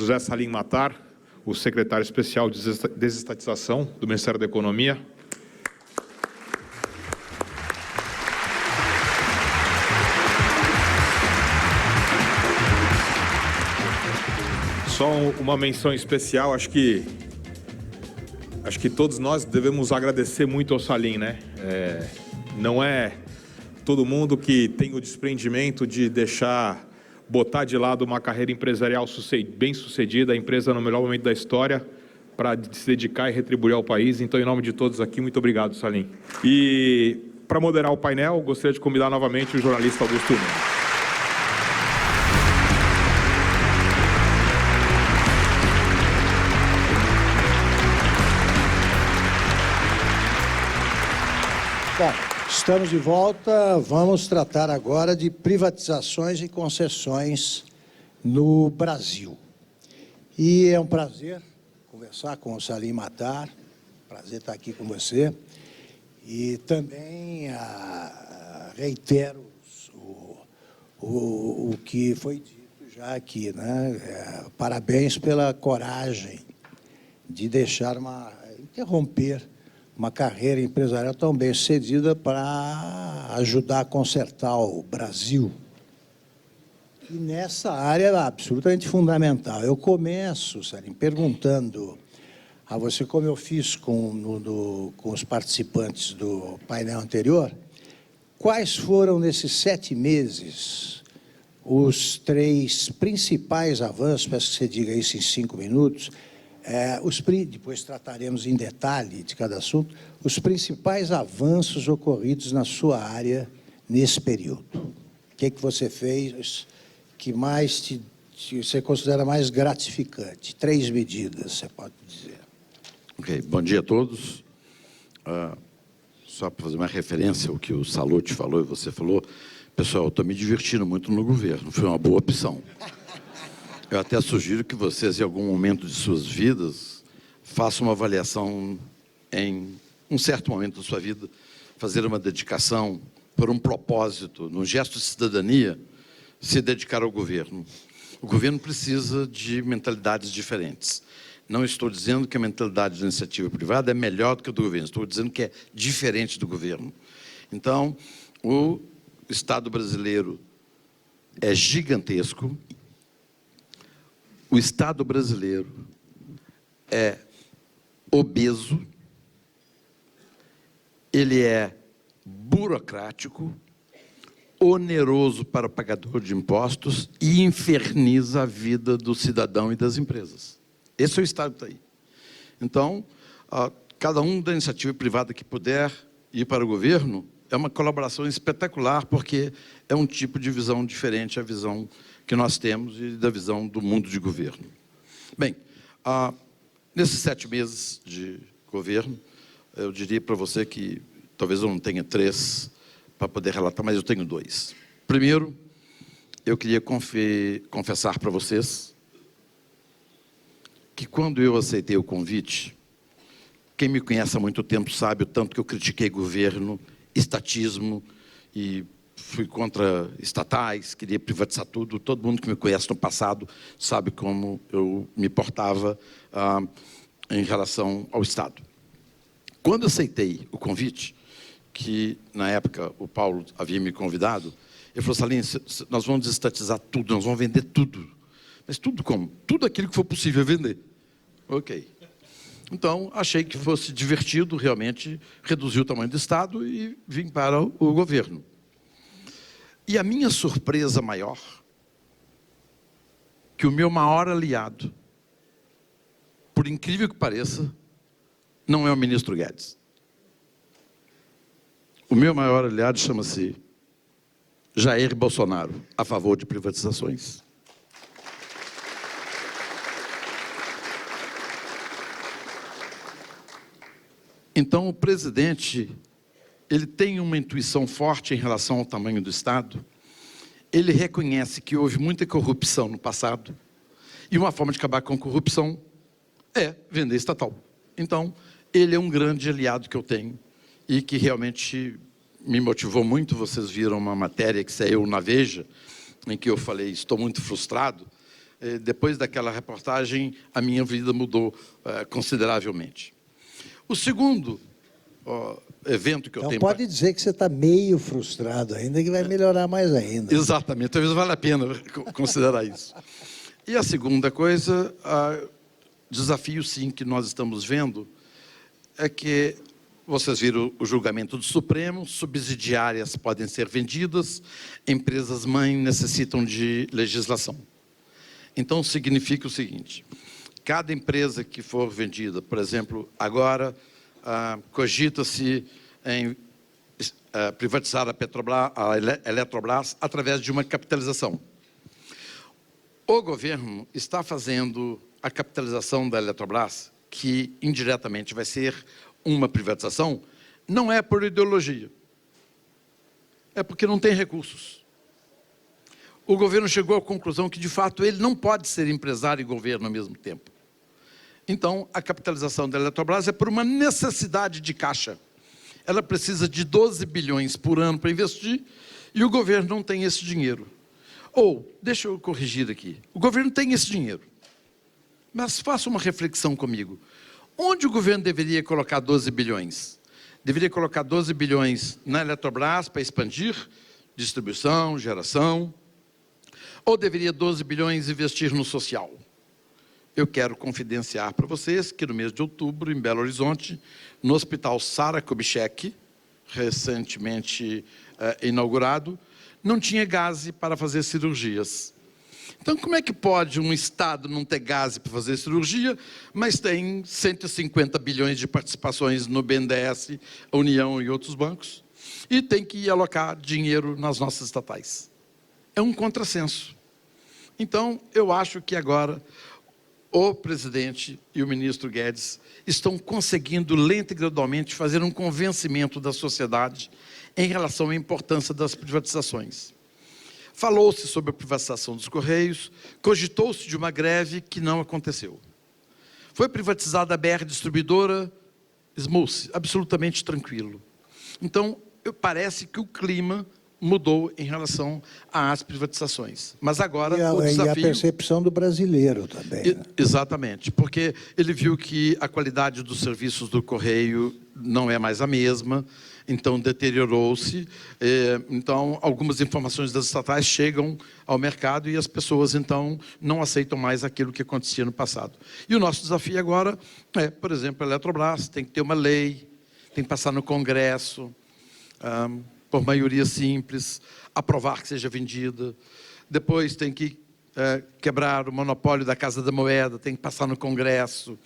José Salim Matar, o secretário especial de desestatização do Ministério da Economia. Só uma menção especial, acho que todos nós devemos agradecer muito ao Salim, né? Não é todo mundo que tem o desprendimento de botar de lado uma carreira empresarial bem sucedida, a empresa no melhor momento da história, para se dedicar e retribuir ao país. Então, em nome de todos aqui, muito obrigado, Salim. E para moderar o painel, gostaria de convidar novamente o jornalista Augusto Nunes. Bom, estamos de volta. Vamos tratar agora de privatizações e concessões no Brasil. E é um prazer conversar com o Salim Matar. Prazer estar aqui com você. E também reitero o que foi dito já aqui, né? Parabéns pela coragem de interromper uma carreira empresarial tão bem sucedida para ajudar a consertar o Brasil. E nessa área é absolutamente fundamental. Eu começo, Salim, perguntando a você, como eu fiz com os participantes do painel anterior, quais foram, nesses 7 meses, os 3 principais avanços, peço que você diga isso em 5 minutos, depois trataremos em detalhe de cada assunto, os principais avanços ocorridos na sua área nesse período. O que você fez que você considera mais gratificante? 3 medidas, você pode dizer. Ok, bom dia a todos. Só para fazer uma referência ao que o Salute falou e você falou, pessoal, eu estou me divertindo muito no governo, foi uma boa opção. Eu até sugiro que vocês, em algum momento de suas vidas, façam uma avaliação em um certo momento da sua vida, fazer uma dedicação por um propósito, num gesto de cidadania, se dedicar ao governo. O governo precisa de mentalidades diferentes. Não estou dizendo que a mentalidade da iniciativa privada é melhor do que a do governo, estou dizendo que é diferente do governo. Então, o Estado brasileiro é gigantesco. O Estado brasileiro é obeso, ele é burocrático, oneroso para o pagador de impostos e inferniza a vida do cidadão e das empresas. Esse é o Estado que está aí. Então, cada um da iniciativa privada que puder ir para o governo é uma colaboração espetacular, porque é um tipo de visão diferente à visão que nós temos e da visão do mundo de governo. Bem, nesses 7 meses de governo, eu diria para você que talvez eu não tenha 3 para poder relatar, mas eu tenho 2. Primeiro, eu queria confessar para vocês que quando eu aceitei o convite, quem me conhece há muito tempo sabe o tanto que eu critiquei governo, estatismo e fui contra estatais, queria privatizar tudo. Todo mundo que me conhece no passado sabe como eu me portava em relação ao Estado. Quando eu aceitei o convite, que na época o Paulo havia me convidado, ele falou: Salim, nós vamos desestatizar tudo, nós vamos vender tudo. Mas tudo como? Tudo aquilo que for possível vender. Ok. Então, achei que fosse divertido realmente reduzir o tamanho do Estado e vim para o governo. E a minha surpresa maior, que o meu maior aliado, por incrível que pareça, não é o ministro Guedes. O meu maior aliado chama-se Jair Bolsonaro, a favor de privatizações. Então, o presidente, ele tem uma intuição forte em relação ao tamanho do Estado. Ele reconhece que houve muita corrupção no passado. E uma forma de acabar com a corrupção é vender estatal. Então, ele é um grande aliado que eu tenho e que realmente me motivou muito. Vocês viram uma matéria que saiu na Veja, em que eu falei, estou muito frustrado, Depois daquela reportagem, a minha vida mudou consideravelmente. O segundo evento que eu Então tenho... pode dizer que você está meio frustrado ainda, que vai melhorar mais ainda. Exatamente, talvez valha a pena considerar isso. E a segunda coisa, desafio sim que nós estamos vendo, é que vocês viram o julgamento do Supremo, subsidiárias podem ser vendidas, empresas-mãe necessitam de legislação. Então, significa o seguinte, cada empresa que for vendida, por exemplo, agora cogita-se em privatizar a Eletrobras através de uma capitalização. O governo está fazendo a capitalização da Eletrobras, que indiretamente vai ser uma privatização, não é por ideologia, é porque não tem recursos. O governo chegou à conclusão que, de fato, ele não pode ser empresário e governo ao mesmo tempo. Então, a capitalização da Eletrobras é por uma necessidade de caixa. Ela precisa de 12 bilhões por ano para investir e o governo não tem esse dinheiro. Ou, deixa eu corrigir aqui, o governo tem esse dinheiro, mas faça uma reflexão comigo. Onde o governo deveria colocar 12 bilhões? Deveria colocar 12 bilhões na Eletrobras para expandir distribuição, geração, ou deveria 12 bilhões investir no social? Eu quero confidenciar para vocês que no mês de outubro, em Belo Horizonte, no Hospital Sara Kubitschek, recentemente inaugurado, não tinha gás para fazer cirurgias. Então, como é que pode um Estado não ter gás para fazer cirurgia, mas tem 150 bilhões de participações no BNDES, a União e outros bancos, e tem que alocar dinheiro nas nossas estatais? É um contrassenso. Então, eu acho que agora o presidente e o ministro Guedes estão conseguindo, lenta e gradualmente, fazer um convencimento da sociedade em relação à importância das privatizações. Falou-se sobre a privatização dos Correios, cogitou-se de uma greve que não aconteceu. Foi privatizada a BR Distribuidora, esmou-se, absolutamente tranquilo. Então, parece que o clima mudou em relação às privatizações. Mas agora o desafio... E a percepção do brasileiro também. Né? Exatamente, porque ele viu que a qualidade dos serviços do Correio não é mais a mesma, então deteriorou-se, então algumas informações das estatais chegam ao mercado e as pessoas então não aceitam mais aquilo que acontecia no passado. E o nosso desafio agora é, por exemplo, a Eletrobras tem que ter uma lei, tem que passar no Congresso, por maioria simples, aprovar que seja vendida, depois tem que quebrar o monopólio da Casa da Moeda, tem que passar no Congresso.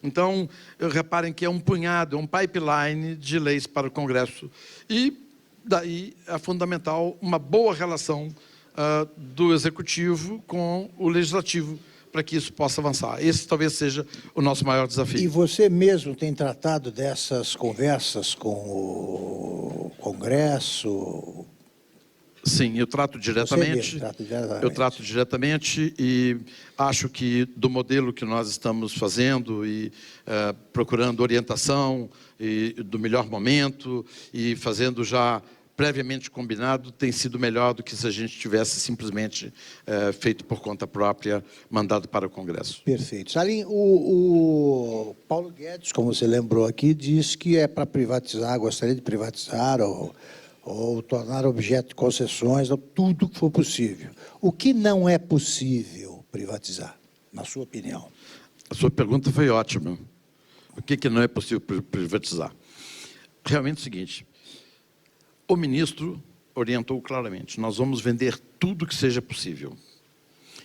Então, reparem que é um punhado, é um pipeline de leis para o Congresso. E daí é fundamental uma boa relação do Executivo com o Legislativo, para que isso possa avançar. Esse talvez seja o nosso maior desafio. E você mesmo tem tratado dessas conversas com o Congresso? Sim, eu trato diretamente. Eu trato diretamente e acho que do modelo que nós estamos fazendo e procurando orientação e do melhor momento e fazendo já previamente combinado, tem sido melhor do que se a gente tivesse simplesmente feito por conta própria, mandado para o Congresso. Perfeito. Salim, o Paulo Guedes, como você lembrou aqui, diz que é para privatizar, gostaria de privatizar ou tornar objeto de concessões, tudo que for possível. O que não é possível privatizar, na sua opinião? A sua pergunta foi ótima. O que não é possível privatizar? Realmente é o seguinte, o ministro orientou claramente, nós vamos vender tudo que seja possível.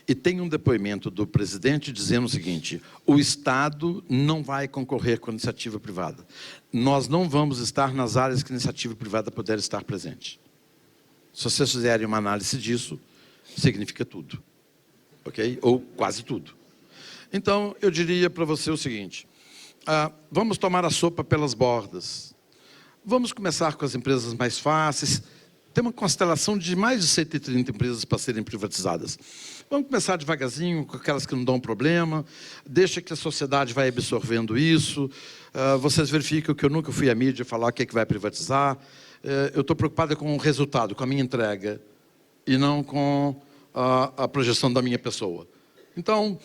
E tem um depoimento do presidente dizendo o seguinte, o Estado não vai concorrer com a iniciativa privada. Nós não vamos estar nas áreas que a iniciativa privada puder estar presente. Se vocês fizerem uma análise disso, significa tudo. Ok? Ou quase tudo. Então, eu diria para você o seguinte, vamos tomar a sopa pelas bordas. Vamos começar com as empresas mais fáceis. Tem uma constelação de mais de 130 empresas para serem privatizadas. Vamos começar devagarzinho, com aquelas que não dão problema, deixa que a sociedade vai absorvendo isso. Vocês verificam que eu nunca fui à mídia falar o que é que vai privatizar. Eu estou preocupado com o resultado, com a minha entrega, e não com a projeção da minha pessoa. Então,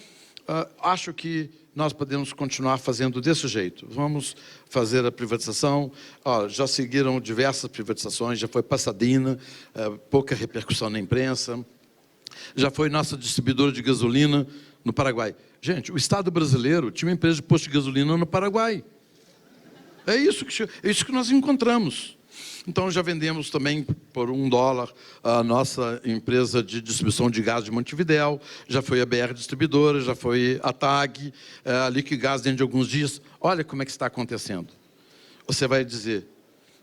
acho que nós podemos continuar fazendo desse jeito. Vamos fazer a privatização. Já seguiram diversas privatizações, já foi Passadina, pouca repercussão na imprensa. Já foi nossa distribuidora de gasolina no Paraguai. Gente, o Estado brasileiro tinha uma empresa de posto de gasolina no Paraguai. É isso que nós encontramos. Então, já vendemos também por $1 a nossa empresa de distribuição de gás de Montevidéu, já foi a BR Distribuidora, já foi a TAG, a Liquigás dentro de alguns dias. Olha como é que está acontecendo. Você vai dizer,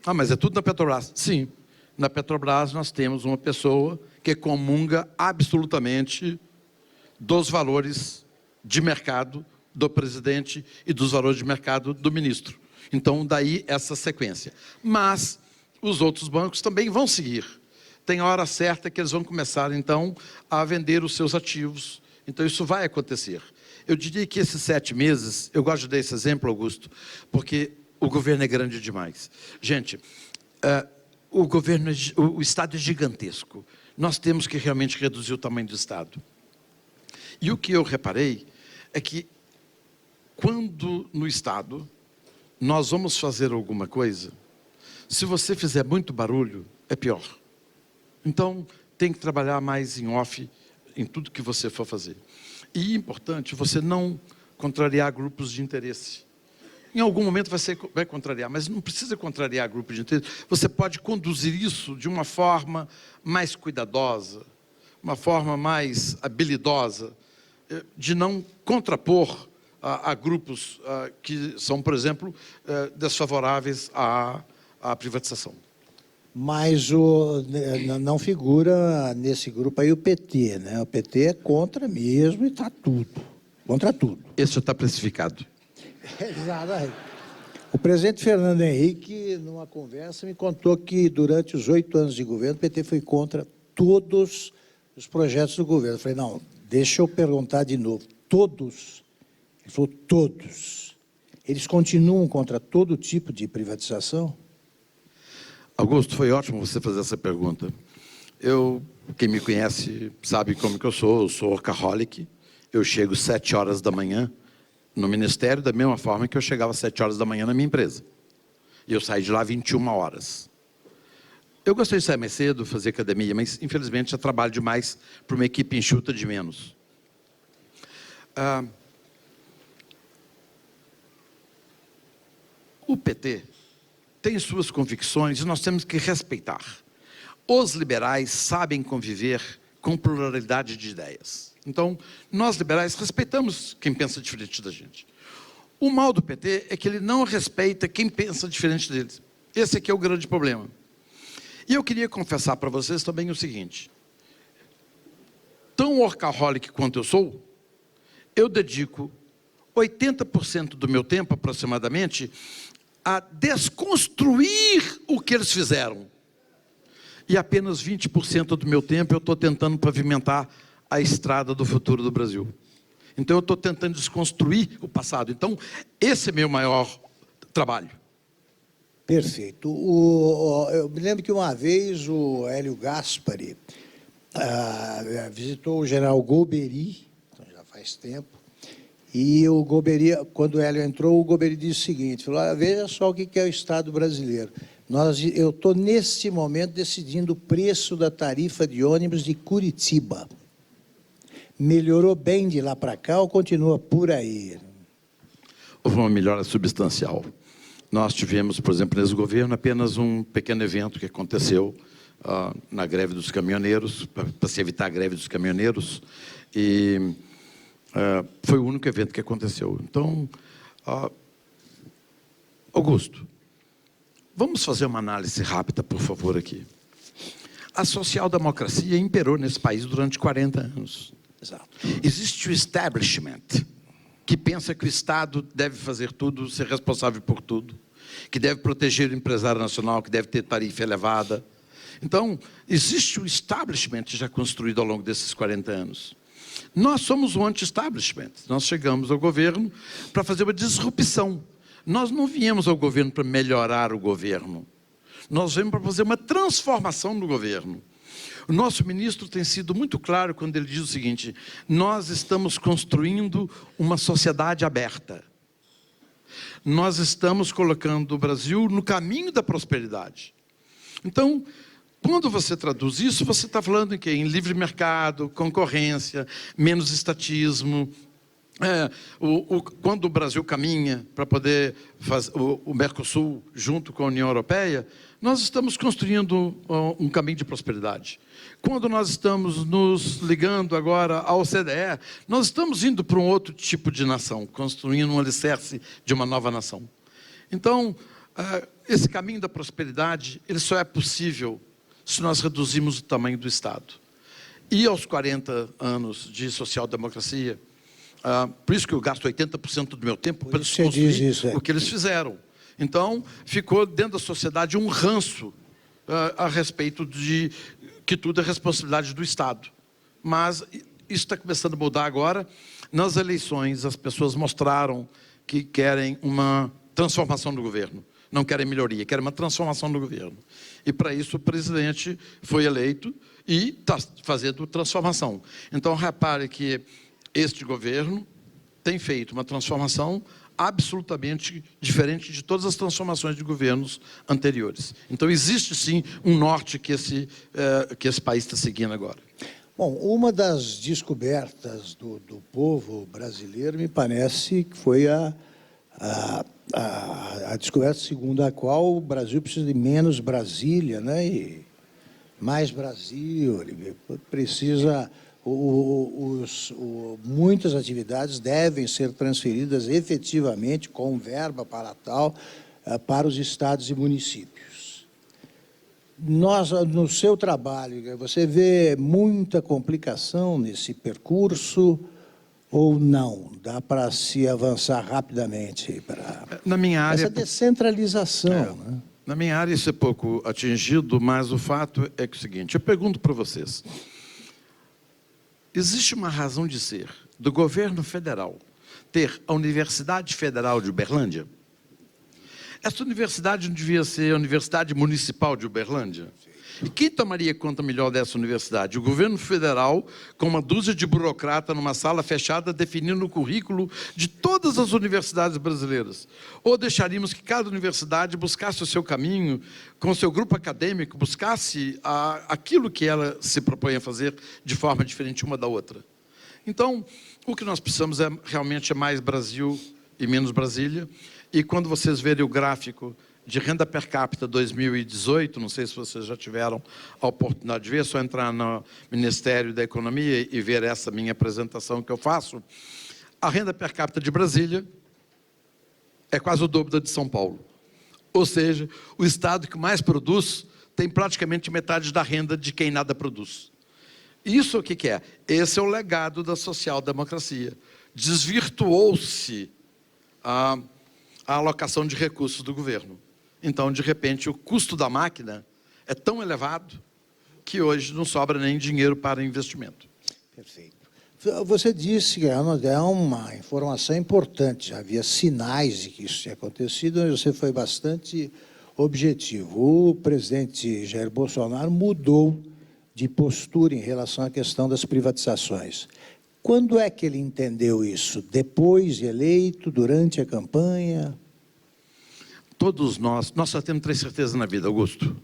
mas é tudo na Petrobras. Sim, na Petrobras nós temos uma pessoa que comunga absolutamente dos valores de mercado do presidente e dos valores de mercado do ministro. Então, daí essa sequência. Mas os outros bancos também vão seguir. Tem a hora certa que eles vão começar, então, a vender os seus ativos. Então, isso vai acontecer. Eu diria que esses 7 meses, eu gosto de dar esse exemplo, Augusto, porque o governo é grande demais. Gente, o Estado é gigantesco. Nós temos que realmente reduzir o tamanho do Estado. E o que eu reparei é que, quando no Estado nós vamos fazer alguma coisa, se você fizer muito barulho, é pior. Então, tem que trabalhar mais em off, em tudo que você for fazer. E é importante você não contrariar grupos de interesse. Em algum momento vai contrariar, mas não precisa contrariar grupos de interesse. Você pode conduzir isso de uma forma mais cuidadosa, uma forma mais habilidosa, de não contrapor a grupos que são, por exemplo, desfavoráveis à privatização. Mas não figura nesse grupo aí o PT, né? O PT é contra mesmo e está tudo, contra tudo. Esse já está precificado. Exato. O presidente Fernando Henrique, numa conversa, me contou que durante os 8 anos de governo, o PT foi contra todos os projetos do governo. Eu falei, não, deixa eu perguntar de novo, todos? Ele falou, todos. Eles continuam contra todo tipo de privatização? Augusto, foi ótimo você fazer essa pergunta. Quem me conhece sabe como que eu sou workaholic. Eu chego 7 horas da manhã no Ministério, da mesma forma que eu chegava às 7 horas da manhã na minha empresa. E eu saí de lá 21 horas. Eu gostaria de sair mais cedo, fazer academia, mas, infelizmente, eu trabalho demais para uma equipe enxuta de menos. O PT tem suas convicções e nós temos que respeitar. Os liberais sabem conviver com pluralidade de ideias. Então, nós liberais respeitamos quem pensa diferente da gente. O mal do PT é que ele não respeita quem pensa diferente deles. Esse aqui é o grande problema. E eu queria confessar para vocês também o seguinte. Tão workaholic quanto eu sou, eu dedico 80% do meu tempo, aproximadamente, a desconstruir o que eles fizeram. E apenas 20% do meu tempo eu estou tentando pavimentar a estrada do futuro do Brasil. Então, eu estou tentando desconstruir o passado. Então, esse é meu maior trabalho. Perfeito. Eu me lembro que uma vez o Hélio Gaspari visitou o general Golbery, então já faz tempo, e o Golbery, quando o Hélio entrou, o Golbery disse o seguinte, falou, veja só o que é o Estado brasileiro. Eu estou, neste momento, decidindo o preço da tarifa de ônibus de Curitiba. Melhorou bem de lá para cá ou continua por aí? Houve uma melhora substancial. Nós tivemos, por exemplo, nesse governo, apenas um pequeno evento que aconteceu na greve dos caminhoneiros, para se evitar a greve dos caminhoneiros, e foi o único evento que aconteceu. Então, Augusto, vamos fazer uma análise rápida, por favor, aqui. A social-democracia imperou nesse país durante 40 anos. Exato. Existe o establishment, que pensa que o Estado deve fazer tudo, ser responsável por tudo, que deve proteger o empresário nacional, que deve ter tarifa elevada. Então, existe o establishment já construído ao longo desses 40 anos. Nós somos o anti-establishment. Nós chegamos ao governo para fazer uma disrupção. Nós não viemos ao governo para melhorar o governo. Nós viemos para fazer uma transformação no governo. O nosso ministro tem sido muito claro quando ele diz o seguinte: nós estamos construindo uma sociedade aberta. Nós estamos colocando o Brasil no caminho da prosperidade. Então, quando você traduz isso, você está falando em quê? Em livre mercado, concorrência, menos estatismo. Quando o Brasil caminha para poder fazer o Mercosul junto com a União Europeia, nós estamos construindo um caminho de prosperidade. Quando nós estamos nos ligando agora à OCDE, nós estamos indo para um outro tipo de nação, construindo um alicerce de uma nova nação. Então, esse caminho da prosperidade, ele só é possível se nós reduzirmos o tamanho do Estado. E aos 40 anos de social-democracia, por isso que eu gasto 80% do meu tempo para desconstruir o que eles fizeram. Então, ficou dentro da sociedade um ranço a respeito de que tudo é responsabilidade do Estado. Mas isso está começando a mudar agora. Nas eleições, as pessoas mostraram que querem uma transformação do governo. Não querem melhoria, querem uma transformação do governo. E, para isso, o presidente foi eleito e está fazendo transformação. Então, repare que este governo tem feito uma transformação absolutamente diferente de todas as transformações de governos anteriores. Então, existe, sim, um norte que esse país está seguindo agora. Bom, uma das descobertas do povo brasileiro, me parece que foi a descoberta segundo a qual o Brasil precisa de menos Brasília, né? E mais Brasil, ele precisa... muitas atividades devem ser transferidas efetivamente com verba para tal para os estados e municípios. No seu trabalho, você vê muita complicação nesse percurso ou não? Dá para se avançar rapidamente para na minha área, essa descentralização? Né? Na minha área isso é pouco atingido, mas o fato é que é o seguinte, eu pergunto para vocês, existe uma razão de ser do governo federal ter a Universidade Federal de Uberlândia? Essa universidade não devia ser a Universidade Municipal de Uberlândia? E quem tomaria conta melhor dessa universidade? O governo federal, com uma dúzia de burocratas numa sala fechada, definindo o currículo de todas as universidades brasileiras. Ou deixaríamos que cada universidade buscasse o seu caminho, com o seu grupo acadêmico, buscasse aquilo que ela se propõe a fazer de forma diferente uma da outra. Então, o que nós precisamos realmente é mais Brasil e menos Brasília. E quando vocês verem o gráfico de renda per capita 2018, não sei se vocês já tiveram a oportunidade de ver, é só entrar no Ministério da Economia e ver essa minha apresentação que eu faço. A renda per capita de Brasília é quase o dobro da de São Paulo. Ou seja, o estado que mais produz tem praticamente metade da renda de quem nada produz. Isso o que é? Esse é o legado da social-democracia. Desvirtuou-se a alocação de recursos do governo. Então, de repente, o custo da máquina é tão elevado que hoje não sobra nem dinheiro para investimento. Perfeito. Você disse que é uma informação importante, já havia sinais de que isso tinha acontecido, mas você foi bastante objetivo. O presidente Jair Bolsonaro mudou de postura em relação à questão das privatizações. Quando é que ele entendeu isso? Depois de eleito, durante a campanha? Todos nós só temos 3 certezas na vida, Augusto.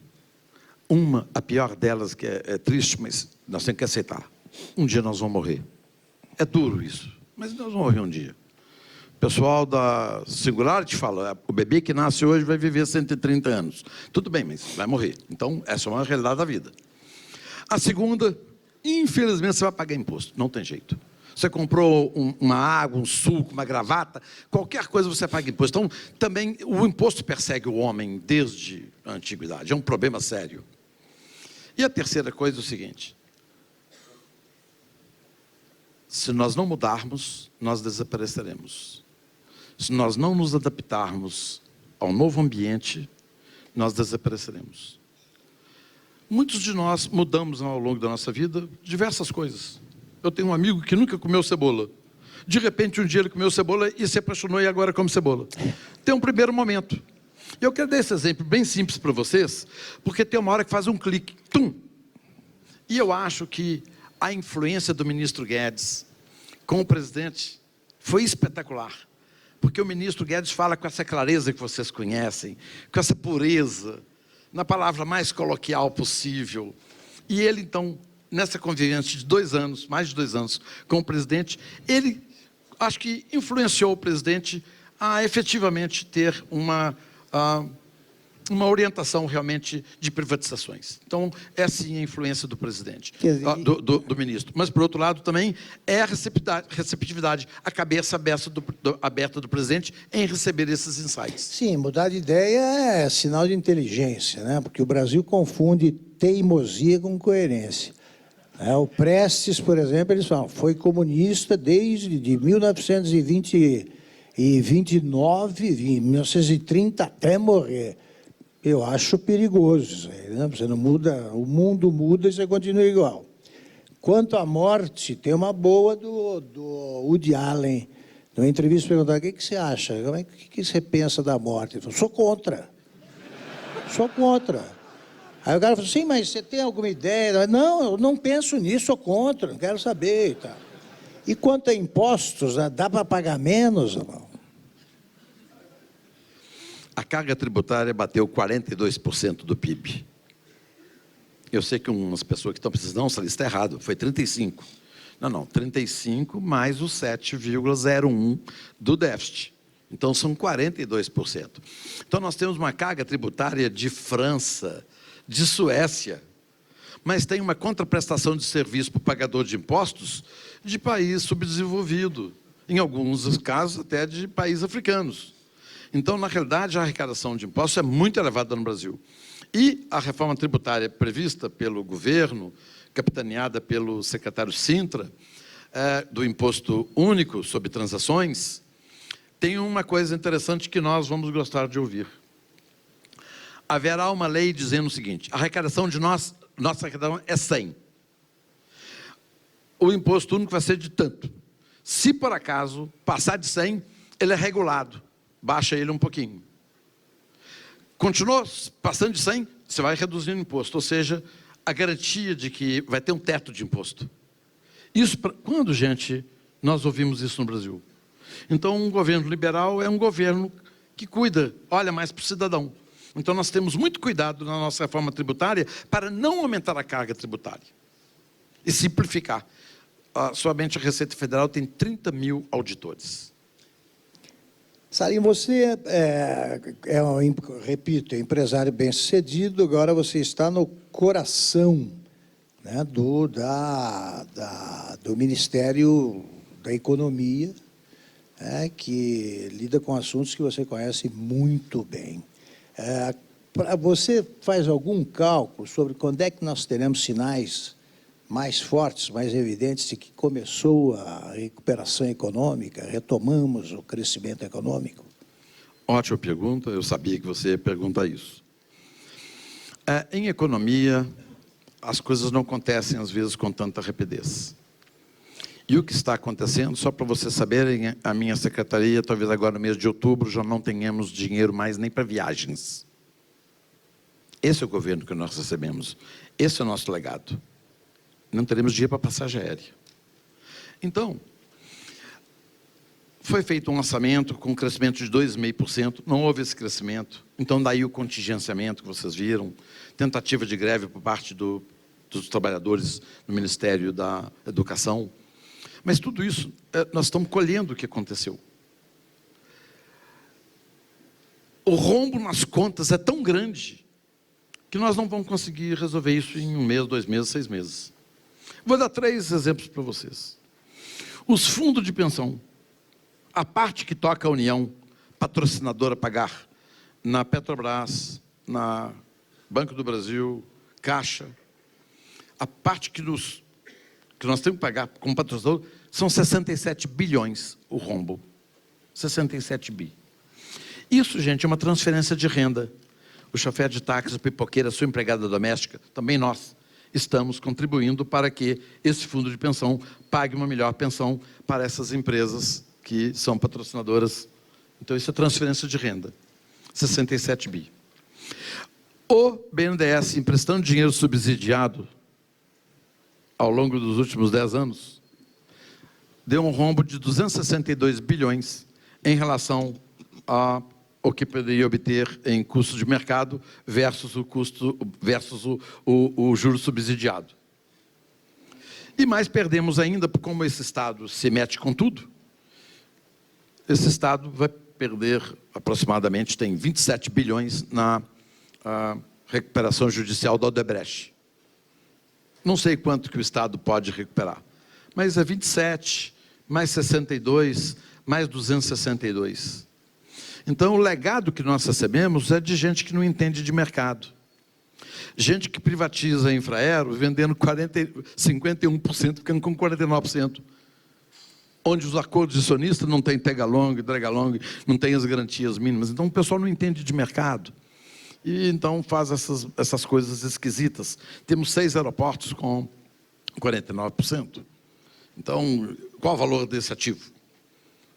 Uma, a pior delas, que é triste, mas nós temos que aceitar. Um dia nós vamos morrer. É duro isso, mas nós vamos morrer um dia. O pessoal da Singularity fala, o bebê que nasce hoje vai viver 130 anos. Tudo bem, mas vai morrer. Então, essa é uma realidade da vida. A segunda, infelizmente, você vai pagar imposto. Não tem jeito. Você comprou uma água, um suco, uma gravata, qualquer coisa você paga imposto. Então, também, o imposto persegue o homem desde a antiguidade. É um problema sério. E a terceira coisa é o seguinte. Se nós não mudarmos, nós desapareceremos. Se nós não nos adaptarmos ao novo ambiente, nós desapareceremos. Muitos de nós mudamos ao longo da nossa vida diversas coisas. Eu tenho um amigo que nunca comeu cebola. De repente, um dia ele comeu cebola e se apaixonou e agora come cebola. Tem um primeiro momento. Eu quero dar esse exemplo bem simples para vocês, porque tem uma hora que faz um clique, tum, E eu acho que a influência do ministro Guedes com o presidente foi espetacular. Porque o ministro Guedes fala com essa clareza que vocês conhecem, com essa pureza, na palavra mais coloquial possível. E ele, então, nessa convivência de 2 anos, mais de 2 anos, com o presidente, ele, acho que influenciou o presidente a efetivamente ter uma orientação realmente de privatizações. Então, é sim a influência do presidente, do ministro. Mas, por outro lado, também é a receptividade, a cabeça aberta do presidente em receber esses insights. Sim, mudar de ideia é sinal de inteligência, né? Porque o Brasil confunde teimosia com coerência. O Prestes, por exemplo, eles falam, foi comunista desde de 1929, 1930 até morrer. Eu acho perigoso isso aí, né? Você não muda, o mundo muda e você continua igual. Quanto à morte, tem uma boa do Woody Allen. Numa entrevista, perguntaram, o que você acha? O que você pensa da morte? Ele falou, sou contra. Sou contra. Aí o cara falou, sim, mas você tem alguma ideia? Não, eu não penso nisso, sou contra, não quero saber. E tal. E quanto a impostos, dá para pagar menos ou não? A carga tributária bateu 42% do PIB. Eu sei que umas pessoas que estão precisando, não, essa lista é errada, foi 35%. Não, 35% mais o 7,01% do déficit. Então, são 42%. Então, nós temos uma carga tributária de França, de Suécia, mas tem uma contraprestação de serviço para o pagador de impostos de país subdesenvolvido, em alguns casos até de países africanos. Então, na realidade, a arrecadação de impostos é muito elevada no Brasil. E a reforma tributária prevista pelo governo, capitaneada pelo secretário Sintra, do Imposto Único sobre Transações, tem uma coisa interessante que nós vamos gostar de ouvir. Haverá uma lei dizendo o seguinte, a arrecadação de nossa arrecadação é 100. O Imposto Único vai ser de tanto. Se, por acaso, passar de 100, ele é regulado. Baixa ele um pouquinho. Continuou passando de 100, você vai reduzindo o imposto, ou seja, a garantia de que vai ter um teto de imposto. Isso, quando, gente, nós ouvimos isso no Brasil? Então, um governo liberal é um governo que cuida, olha mais para o cidadão. Então, nós temos muito cuidado na nossa reforma tributária para não aumentar a carga tributária e simplificar. Somente a Receita Federal tem 30 mil auditores. Salim, você repito, é empresário bem-sucedido, agora você está no coração, né, do Ministério da Economia, que lida com assuntos que você conhece muito bem. Você faz algum cálculo sobre quando é que nós teremos sinais mais fortes, mais evidentes de que começou a recuperação econômica, retomamos o crescimento econômico? Ótima pergunta, eu sabia que você ia perguntar isso. Em economia, as coisas não acontecem, às vezes, com tanta rapidez. E o que está acontecendo, só para vocês saberem, a minha secretaria, talvez agora no mês de outubro, já não tenhamos dinheiro mais nem para viagens. Esse é o governo que nós recebemos. Esse é o nosso legado. Não teremos dinheiro para passagem aérea. Então, foi feito um orçamento com um crescimento de 2,5%, não houve esse crescimento. Então, daí o contingenciamento que vocês viram, tentativa de greve por parte dos trabalhadores no Ministério da Educação. Mas tudo isso, nós estamos colhendo o que aconteceu. O rombo nas contas é tão grande que nós não vamos conseguir resolver isso em 1 mês, 2 meses, 6 meses. Vou dar 3 exemplos para vocês. Os fundos de pensão, a parte que toca a União, patrocinadora pagar, na Petrobras, na Banco do Brasil, Caixa, a parte que nós temos que pagar como patrocinador, são 67 bilhões o rombo. 67 bi. Isso, gente, é uma transferência de renda. O chofer de táxi, o pipoqueiro, a sua empregada doméstica, também nós estamos contribuindo para que esse fundo de pensão pague uma melhor pensão para essas empresas que são patrocinadoras. Então, isso é transferência de renda. 67 bi. O BNDES, emprestando dinheiro subsidiado, ao longo dos últimos 10 anos, deu um rombo de 262 bilhões em relação ao que poderia obter em custo de mercado versus o juro subsidiado. E mais perdemos ainda, como esse Estado se mete com tudo, esse Estado vai perder aproximadamente, tem 27 bilhões na recuperação judicial da Odebrecht. Não sei quanto que o Estado pode recuperar, mas é 27, mais 62, mais 262. Então, o legado que nós recebemos é de gente que não entende de mercado. Gente que privatiza a Infraero, vendendo 51%, ficando com 49%. Onde os acordos de acionista não tem tag-along, drag-along, não tem as garantias mínimas. Então, o pessoal não entende de mercado. E, então, faz essas coisas esquisitas. Temos 6 aeroportos com 49%. Então, qual o valor desse ativo?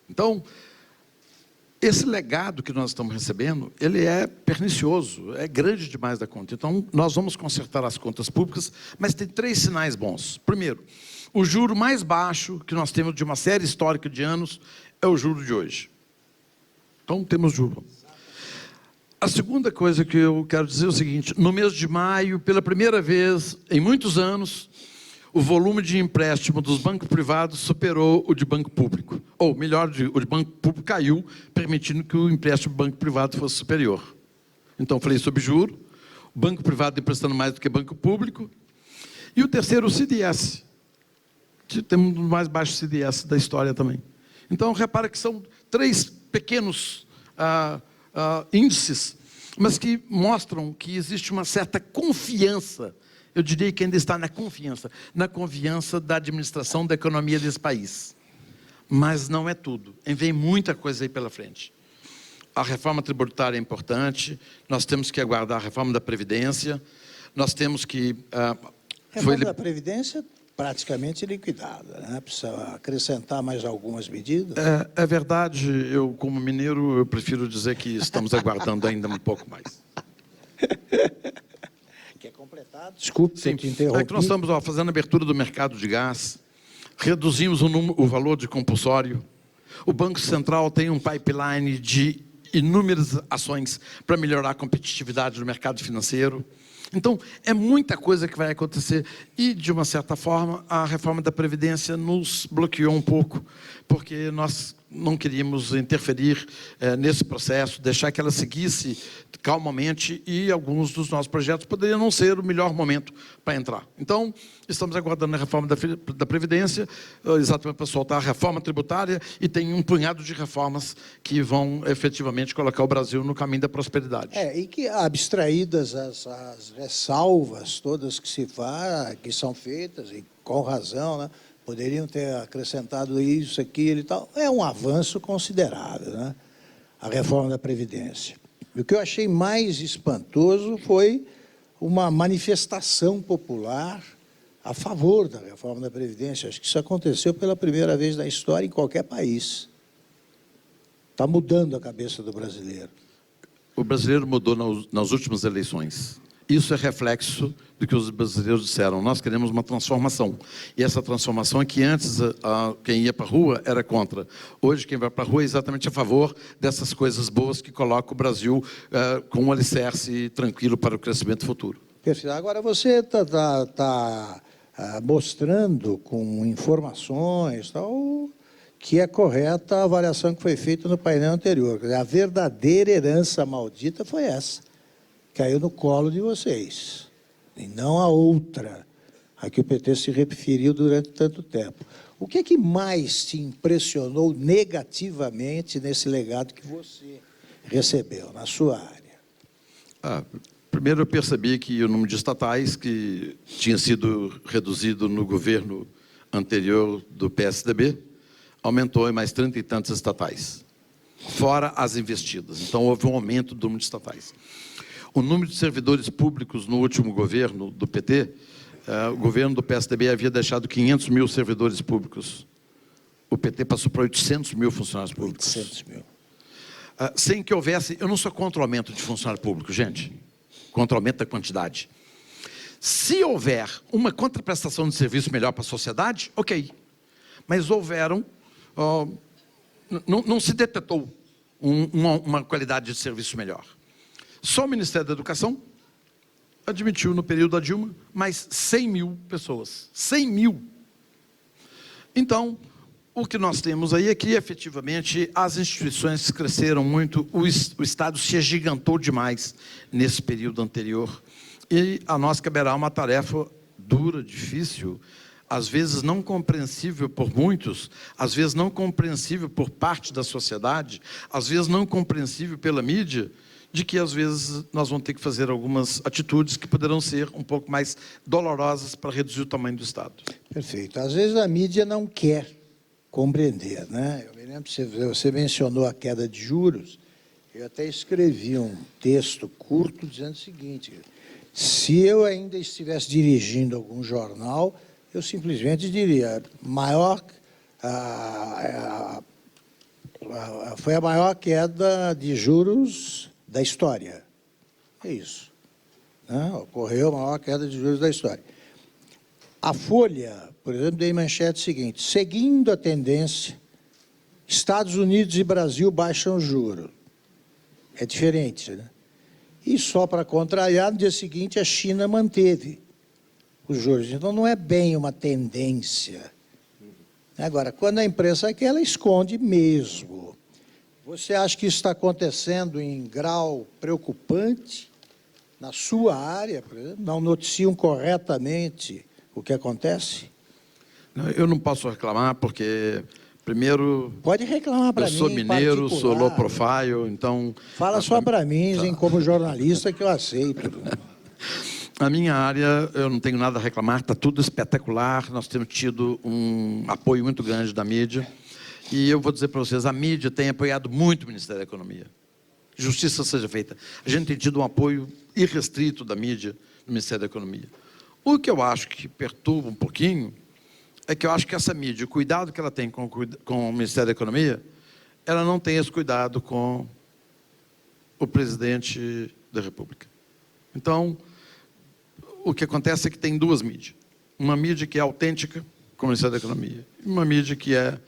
Então, esse legado que nós estamos recebendo, ele é pernicioso, é grande demais da conta. Então, nós vamos consertar as contas públicas, mas tem 3 sinais bons. Primeiro, o juro mais baixo que nós temos de uma série histórica de anos é o juro de hoje. Então, temos juro. A segunda coisa que eu quero dizer é o seguinte: no mês de maio, pela primeira vez em muitos anos, o volume de empréstimo dos bancos privados superou o de banco público. Ou, melhor, o de banco público caiu, permitindo que o empréstimo do banco privado fosse superior. Então, falei sobre juro, o banco privado emprestando mais do que banco público. E o terceiro, o CDS. Temos o mais baixo CDS da história também. Então, repara que são 3 pequenos índices, mas que mostram que existe uma certa confiança. Eu diria que ainda está na confiança da administração da economia desse país. Mas não é tudo. Vem muita coisa aí pela frente. A reforma tributária é importante, nós temos que aguardar a reforma da Previdência, nós temos que... A reforma da Previdência praticamente liquidada, né? Precisa acrescentar mais algumas medidas? É verdade, eu como mineiro, eu prefiro dizer que estamos aguardando ainda um pouco mais. Quer completar? Desculpe, sim, te interrompi. É que nós estamos fazendo a abertura do mercado de gás, reduzimos o valor de compulsório, o Banco Central tem um pipeline de inúmeras ações para melhorar a competitividade do mercado financeiro. Então, é muita coisa que vai acontecer e, de uma certa forma, a reforma da Previdência nos bloqueou um pouco, porque nós não queríamos interferir nesse processo, deixar que ela seguisse calmamente e alguns dos nossos projetos poderiam não ser o melhor momento para entrar. Então, estamos aguardando a reforma da Previdência, exatamente para soltar a reforma tributária e tem um punhado de reformas que vão efetivamente colocar o Brasil no caminho da prosperidade. E que abstraídas as ressalvas todas que são feitas, e com razão, né? Poderiam ter acrescentado isso, aquilo e tal. É um avanço considerável, né? A reforma da Previdência. E o que eu achei mais espantoso foi uma manifestação popular a favor da reforma da Previdência. Acho que isso aconteceu pela primeira vez na história em qualquer país. Está mudando a cabeça do brasileiro. O brasileiro mudou nas últimas eleições. Isso é reflexo do que os brasileiros disseram. Nós queremos uma transformação. E essa transformação é que antes quem ia para a rua era contra. Hoje quem vai para a rua é exatamente a favor dessas coisas boas que colocam o Brasil com um alicerce tranquilo para o crescimento futuro. Perfeito. Agora você está mostrando com informações tal, que é correta a avaliação que foi feita no painel anterior. Quer dizer, a verdadeira herança maldita foi essa. Caiu no colo de vocês, e não a outra, a que o PT se referiu durante tanto tempo. O que é que mais te impressionou negativamente nesse legado que você recebeu, na sua área? Primeiro eu percebi que o número de estatais que tinha sido reduzido no governo anterior do PSDB, aumentou em mais 30 e tantos estatais, fora as investidas. Então houve um aumento do número de estatais. O número de servidores públicos no último governo do PT, o governo do PSDB havia deixado 500 mil servidores públicos. O PT passou para 800 mil funcionários públicos. 800 mil. Sem que houvesse... Eu não sou contra o aumento de funcionário público, gente. Contra o aumento da quantidade. Se houver uma contraprestação de serviço melhor para a sociedade, ok. Mas houveram, não se detectou uma qualidade de serviço melhor. Só o Ministério da Educação admitiu, no período da Dilma, mais 100 mil pessoas. 100 mil! Então, o que nós temos aí é que, efetivamente, as instituições cresceram muito, o Estado se agigantou demais nesse período anterior. E a nós caberá uma tarefa dura, difícil, às vezes não compreensível por muitos, às vezes não compreensível por parte da sociedade, às vezes não compreensível pela mídia, de que, às vezes, nós vamos ter que fazer algumas atitudes que poderão ser um pouco mais dolorosas para reduzir o tamanho do Estado. Perfeito. Às vezes a mídia não quer compreender, né? Eu me lembro que você mencionou a queda de juros, eu até escrevi um texto curto dizendo o seguinte: se eu ainda estivesse dirigindo algum jornal, eu simplesmente diria, foi a maior queda de juros da história. É isso. Né? Ocorreu a maior queda de juros da história. A Folha, por exemplo, deu em manchete o seguinte: seguindo a tendência, Estados Unidos e Brasil baixam juros. É diferente, né? E só para contrariar, no dia seguinte, a China manteve os juros. Então, não é bem uma tendência. Agora, quando a imprensa quer, ela esconde mesmo. Você acha que isso está acontecendo em grau preocupante? Na sua área, por exemplo, não noticiam corretamente o que acontece? Eu não posso reclamar, porque, primeiro... Pode reclamar para mim, eu sou mineiro, particular. sou low profile, então... Fala só para mim, tá, como jornalista, que eu aceito. A minha área, eu não tenho nada a reclamar, está tudo espetacular, nós temos tido um apoio muito grande da mídia, e eu vou dizer para vocês, a mídia tem apoiado muito o Ministério da Economia. Justiça seja feita. A gente tem tido um apoio irrestrito da mídia no Ministério da Economia. O que eu acho que perturba um pouquinho é que eu acho que essa mídia, o cuidado que ela tem com o Ministério da Economia, ela não tem esse cuidado com o presidente da República. Então, o que acontece é que tem duas mídias. Uma mídia que é autêntica, com o Ministério da Economia, e uma mídia que é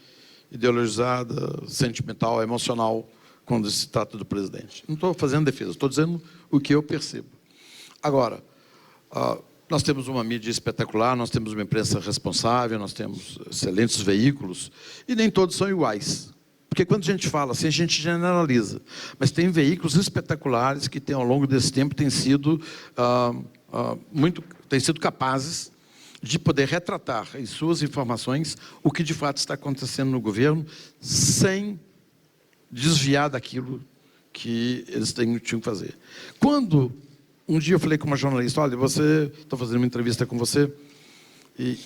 ideologizada, sentimental, emocional, quando se trata do presidente. Não estou fazendo defesa, estou dizendo o que eu percebo. Agora, nós temos uma mídia espetacular, nós temos uma imprensa responsável, nós temos excelentes veículos, e nem todos são iguais. Porque quando a gente fala assim, a gente generaliza. Mas tem veículos espetaculares que, ao longo desse tempo, têm sido capazes de poder retratar em suas informações o que de fato está acontecendo no governo, sem desviar daquilo que eles tinham que fazer. Quando um dia eu falei com uma jornalista, olha, estou fazendo uma entrevista com você, e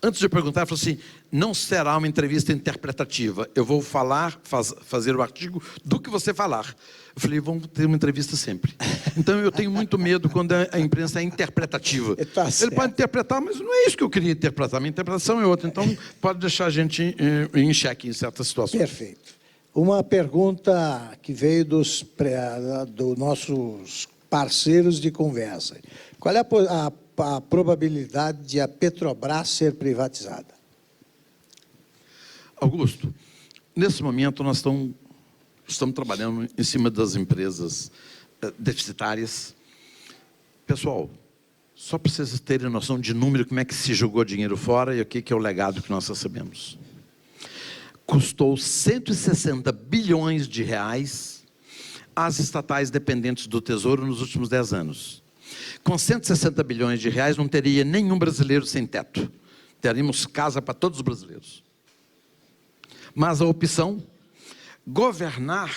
antes de eu perguntar, ela falou assim, não será uma entrevista interpretativa, eu vou fazer o artigo do que você falar. Eu falei, vamos ter uma entrevista sempre. Então, eu tenho muito medo quando a imprensa é interpretativa. Tá. Ele pode interpretar, mas não é isso que eu queria interpretar, minha interpretação é outra. Então, pode deixar a gente em xeque em certas situações. Perfeito. Uma pergunta que veio dos nossos parceiros de conversa. Qual é a probabilidade de a Petrobras ser privatizada? Augusto, nesse momento nós estamos trabalhando em cima das empresas deficitárias. Pessoal, só para vocês terem noção de número, como é que se jogou dinheiro fora e o que é o legado que nós recebemos. Custou 160 bilhões de reais às estatais dependentes do Tesouro nos últimos 10 anos. Com 160 bilhões de reais não teria nenhum brasileiro sem teto. Teríamos casa para todos os brasileiros. Mas a opção, governar,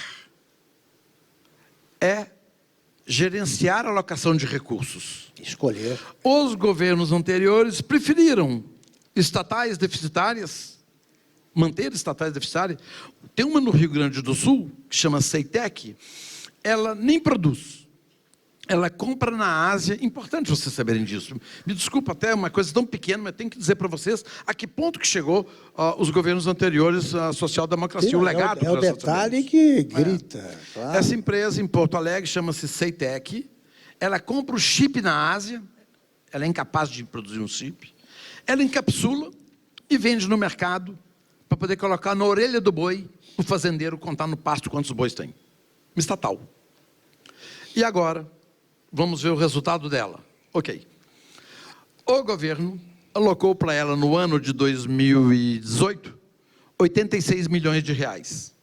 é gerenciar a alocação de recursos. Escolher. Os governos anteriores preferiram estatais deficitárias, manter estatais deficitárias. Tem uma no Rio Grande do Sul, que chama Ceitec, ela nem produz. Ela compra na Ásia, importante vocês saberem disso. Me desculpa, até uma coisa tão pequena, mas tenho que dizer para vocês a que ponto que chegou os governos anteriores à social-democracia, o legado. É o detalhe que grita. Claro. Essa empresa em Porto Alegre chama-se Ceitec, ela compra o chip na Ásia, ela é incapaz de produzir um chip, ela encapsula e vende no mercado para poder colocar na orelha do boi, o fazendeiro contar no pasto quantos bois tem. Uma estatal. E agora, vamos ver o resultado dela. Ok. O governo alocou para ela, no ano de 2018, 86 milhões de reais.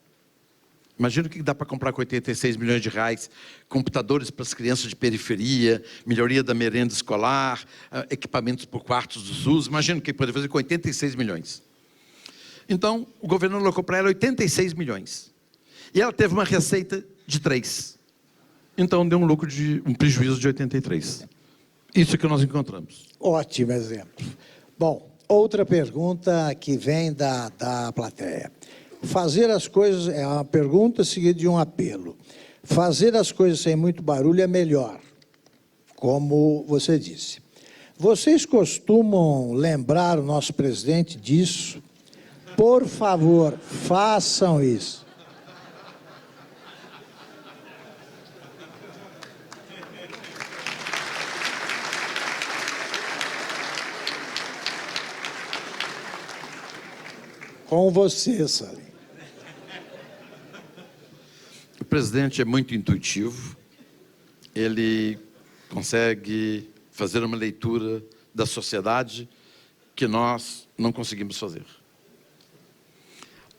Imagina o que dá para comprar com 86 milhões de reais, computadores para as crianças de periferia, melhoria da merenda escolar, equipamentos por quartos do SUS. Imagina o que pode fazer com 86 milhões. Então, o governo alocou para ela 86 milhões. E ela teve uma receita de 3. Então, deu um prejuízo de 83. Isso que nós encontramos. Ótimo exemplo. Bom, outra pergunta que vem da plateia. Fazer as coisas, é uma pergunta seguida de um apelo. Fazer as coisas sem muito barulho é melhor, como você disse. Vocês costumam lembrar o nosso presidente disso? Por favor, façam isso. Com você, Salim. O presidente é muito intuitivo, ele consegue fazer uma leitura da sociedade que nós não conseguimos fazer.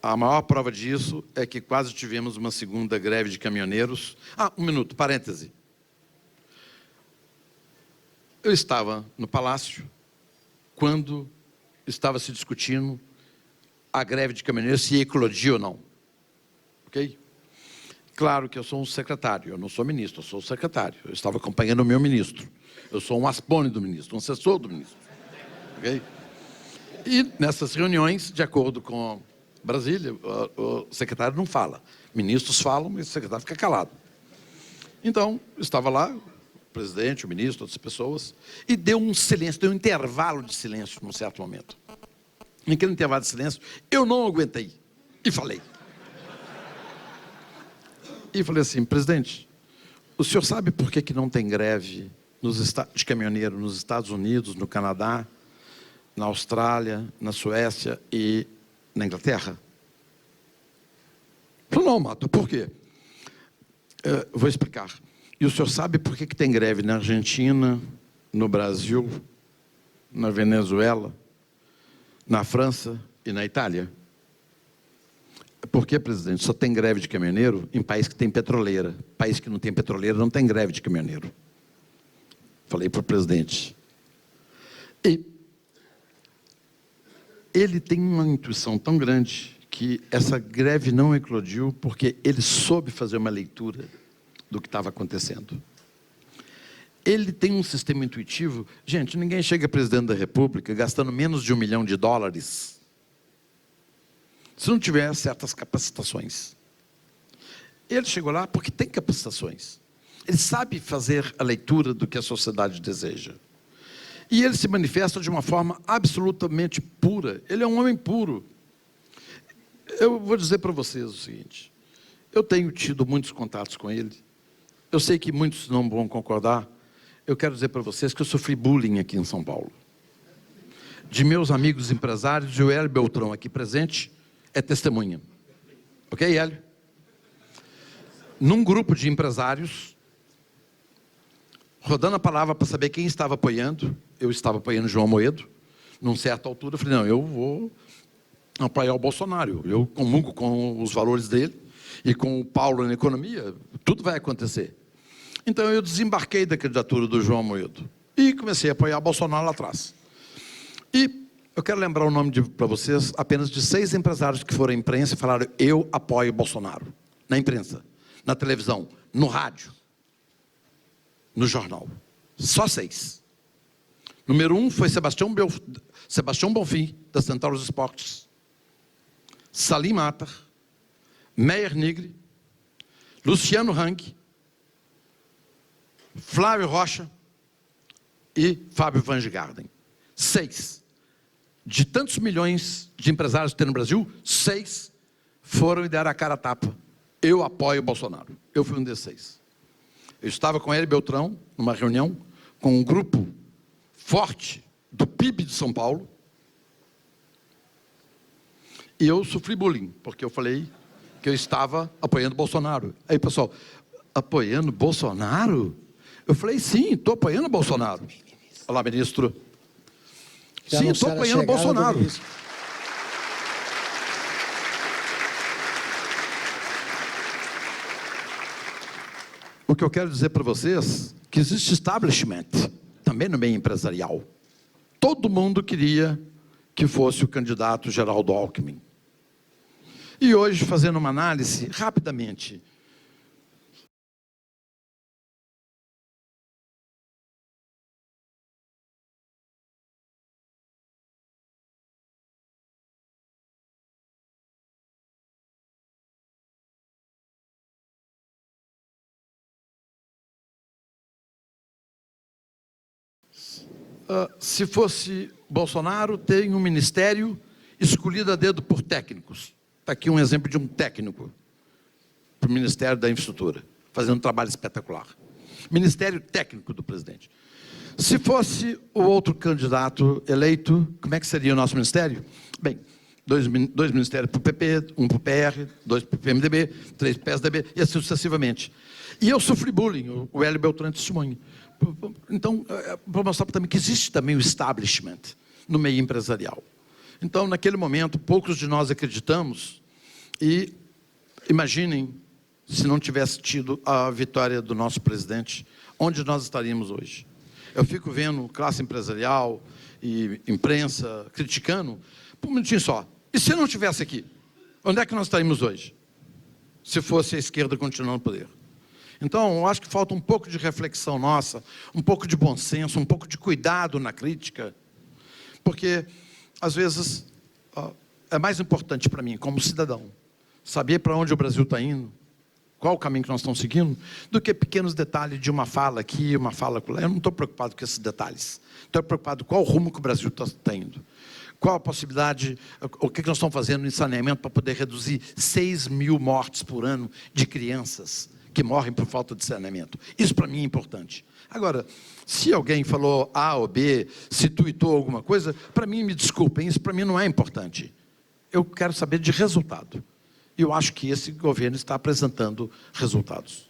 A maior prova disso é que quase tivemos uma segunda greve de caminhoneiros. Um minuto, parêntese. Eu estava no Palácio quando estava se discutindo a greve de caminhoneiros, se ia eclodir ou não. Ok? Claro que eu sou um secretário, eu não sou ministro, eu sou secretário. Eu estava acompanhando o meu ministro. Eu sou um aspone do ministro, um assessor do ministro. Ok? E nessas reuniões, de acordo com Brasília, o secretário não fala. Ministros falam, mas o secretário fica calado. Então, estava lá, o presidente, o ministro, outras pessoas, e deu um silêncio, deu um intervalo de silêncio num certo momento. Naquele intervalo de silêncio, eu não aguentei e falei. E falei assim, presidente, o senhor sabe por que não tem greve de caminhoneiro nos Estados Unidos, no Canadá, na Austrália, na Suécia e na Inglaterra? Falei, não, Mato, por quê? Vou explicar. E o senhor sabe por que tem greve na Argentina, no Brasil, na Venezuela, na França e na Itália? Por que, presidente? Só tem greve de caminhoneiro em país que tem petroleira. País que não tem petroleira não tem greve de caminhoneiro. Falei para o presidente. E ele tem uma intuição tão grande que essa greve não eclodiu porque ele soube fazer uma leitura do que estava acontecendo. Ele tem um sistema intuitivo. Gente, ninguém chega presidente da República gastando menos de $1 milhão se não tiver certas capacitações. Ele chegou lá porque tem capacitações. Ele sabe fazer a leitura do que a sociedade deseja. E ele se manifesta de uma forma absolutamente pura. Ele é um homem puro. Eu vou dizer para vocês o seguinte. Eu tenho tido muitos contatos com ele. Eu sei que muitos não vão concordar. Eu quero dizer para vocês que eu sofri bullying aqui em São Paulo. De meus amigos empresários, o Hélio Beltrão aqui presente é testemunha. Ok, Hélio? Num grupo de empresários, rodando a palavra para saber quem estava apoiando, eu estava apoiando João Amoedo. Numa certa altura, eu falei, não, eu vou apoiar o Bolsonaro. Eu comungo com os valores dele e com o Paulo na economia, tudo vai acontecer. Então, eu desembarquei da candidatura do João Amoedo e comecei a apoiar o Bolsonaro lá atrás. E eu quero lembrar o nome para vocês apenas de 6 empresários que foram à imprensa e falaram, eu apoio o Bolsonaro. Na imprensa, na televisão, no rádio, no jornal. Só 6. Número 1 foi Sebastião Bonfim, da Centauros Esportes. Salim Matar, Meyer Nigri, Luciano Hang, Flávio Rocha e Fábio Van Garden. 6. De tantos milhões de empresários que tem no Brasil, 6 foram e deram a cara a tapa. Eu apoio o Bolsonaro. Eu fui um desses 6. Eu estava com ele, Beltrão, numa reunião, com um grupo forte do PIB de São Paulo. E eu sofri bullying, porque eu falei que eu estava apoiando Bolsonaro. Aí, pessoal, apoiando Bolsonaro? Eu falei, sim, estou apoiando Bolsonaro. Olá, ministro. Sim, estou apoiando Bolsonaro. O que eu quero dizer para vocês é que existe establishment, também no meio empresarial. Todo mundo queria que fosse o candidato Geraldo Alckmin. E hoje, fazendo uma análise, rapidamente, se fosse Bolsonaro, tem um ministério escolhido a dedo por técnicos. Está aqui um exemplo de um técnico para o Ministério da Infraestrutura, fazendo um trabalho espetacular. Ministério técnico do presidente. Se fosse o outro candidato eleito, como é que seria o nosso ministério? Bem, dois ministérios para o PP, um para o PR, dois para o PMDB, três para o PSDB, e assim sucessivamente. E eu sofri bullying, o Hélio Beltrán testemunha. Então, para mostrar também que existe também o establishment no meio empresarial. Então, naquele momento, poucos de nós acreditamos, e imaginem se não tivesse tido a vitória do nosso presidente, onde nós estaríamos hoje. Eu fico vendo classe empresarial e imprensa criticando, por um minutinho só, e se não tivesse aqui, onde é que nós estaríamos hoje? Se fosse a esquerda continuando no poder. Então, eu acho que falta um pouco de reflexão nossa, um pouco de bom senso, um pouco de cuidado na crítica, porque, às vezes, é mais importante para mim, como cidadão, saber para onde o Brasil está indo, qual o caminho que nós estamos seguindo, do que pequenos detalhes de uma fala aqui, uma fala lá. Eu não estou preocupado com esses detalhes. Estou preocupado com qual o rumo que o Brasil está indo. Qual a possibilidade, o que nós estamos fazendo em saneamento para poder reduzir 6 mil mortes por ano de crianças que morrem por falta de saneamento. Isso para mim é importante. Agora, se alguém falou A ou B, se tuitou alguma coisa, para mim, me desculpem, isso para mim não é importante. Eu quero saber de resultado. E eu acho que esse governo está apresentando resultados.